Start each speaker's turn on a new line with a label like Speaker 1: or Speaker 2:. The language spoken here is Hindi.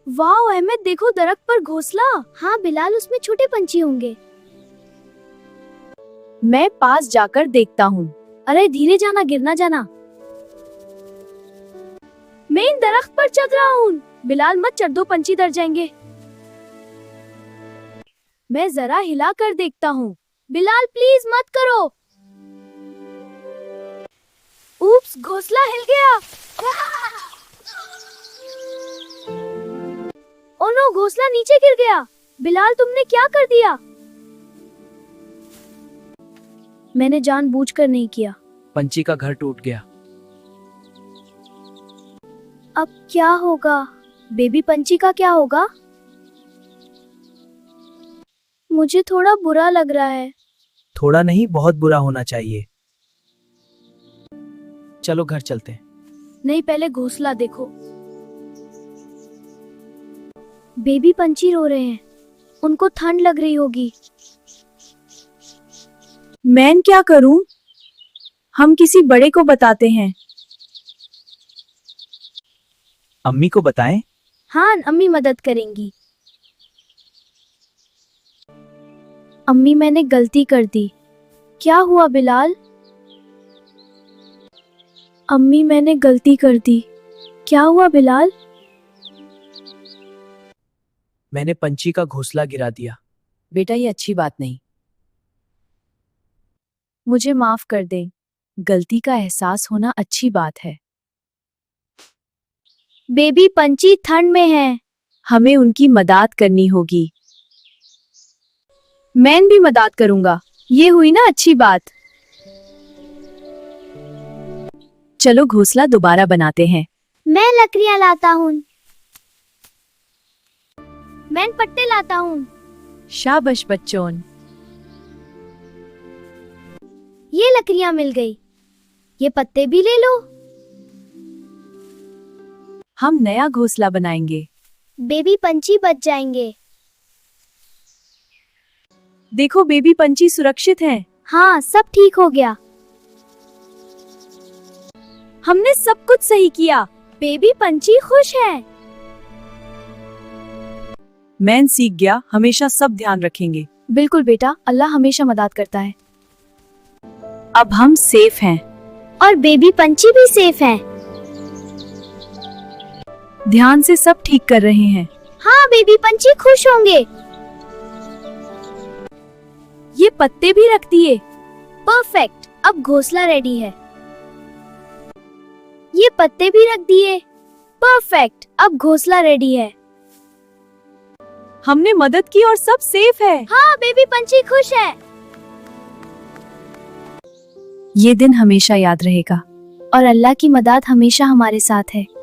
Speaker 1: वाह अहमद, देखो दरख्त पर घोंसला। हाँ बिलाल, उसमें छोटे पंछी होंगे। मैं पास जाकर देखता हूँ। अरे धीरे जाना, गिरना जाना। मैं इन दरख्त पर चढ़ रहा हूँ। बिलाल मत चढ़ दो, पंछी डर जाएंगे। मैं जरा हिला कर देखता हूँ। बिलाल प्लीज मत करो। उप्स, घोंसला हिल गया। ओ नो, घोंसला नीचे गिर गया। बिलाल तुमने क्या कर दिया? मैंने जानबूझकर नहीं किया।
Speaker 2: पंछी का घर टूट गया।
Speaker 1: अब क्या होगा? बेबी पंछी का क्या होगा? मुझे थोड़ा बुरा लग रहा है।
Speaker 2: थोड़ा नहीं, बहुत बुरा होना चाहिए। चलो घर चलते हैं।
Speaker 1: नहीं, पहले घोंसला देखो। बेबी पंछी रो रहे हैं। उनको ठंड लग रही होगी। मैं क्या करूं? हम किसी बड़े को बताते हैं।
Speaker 2: अम्मी को बताएं?
Speaker 1: हाँ, अम्मी मदद करेंगी। अम्मी, मैंने गलती कर दी। क्या हुआ बिलाल? अम्मी, मैंने गलती कर दी। क्या हुआ बिलाल?
Speaker 2: मैंने पंछी का घोंसला गिरा दिया।
Speaker 3: बेटा, ये अच्छी बात नहीं।
Speaker 1: मुझे माफ कर दे।
Speaker 3: गलती का एहसास होना अच्छी बात है।
Speaker 1: बेबी पंछी ठंड में है।
Speaker 3: हमें उनकी मदद करनी होगी।
Speaker 1: मैं भी मदद करूंगा। ये हुई ना अच्छी बात।
Speaker 3: चलो घोंसला दोबारा बनाते हैं।
Speaker 1: मैं लकड़ियां लाता हूँ। मैं पत्ते लाता हूँ।
Speaker 3: शाबाश बच्चों।
Speaker 1: ये लकड़ियां मिल गई। ये पत्ते भी ले लो।
Speaker 3: हम नया घोंसला बनाएंगे।
Speaker 1: बेबी पंछी बच जाएंगे।
Speaker 3: देखो, बेबी पंछी सुरक्षित हैं।
Speaker 1: हाँ, सब ठीक हो गया।
Speaker 3: हमने सब कुछ सही किया।
Speaker 1: बेबी पंछी खुश है।
Speaker 3: मैं सीख गया, हमेशा सब ध्यान रखेंगे।
Speaker 1: बिल्कुल बेटा, अल्लाह हमेशा मदद करता है।
Speaker 3: अब हम सेफ हैं।
Speaker 1: और बेबी पंछी भी सेफ हैं।
Speaker 3: ध्यान से सब ठीक कर रहे हैं।
Speaker 1: हाँ, बेबी पंछी खुश होंगे।
Speaker 3: ये पत्ते भी रख दिए।
Speaker 1: परफेक्ट, अब घोंसला रेडी है। ये पत्ते भी रख दिए। परफेक्ट, अब घोंसला रेडी है।
Speaker 3: हमने मदद की और सब सेफ है।
Speaker 1: हाँ, बेबी पंछी खुश है।
Speaker 3: ये दिन हमेशा याद रहेगा।
Speaker 1: और अल्लाह की मदद हमेशा हमारे साथ है।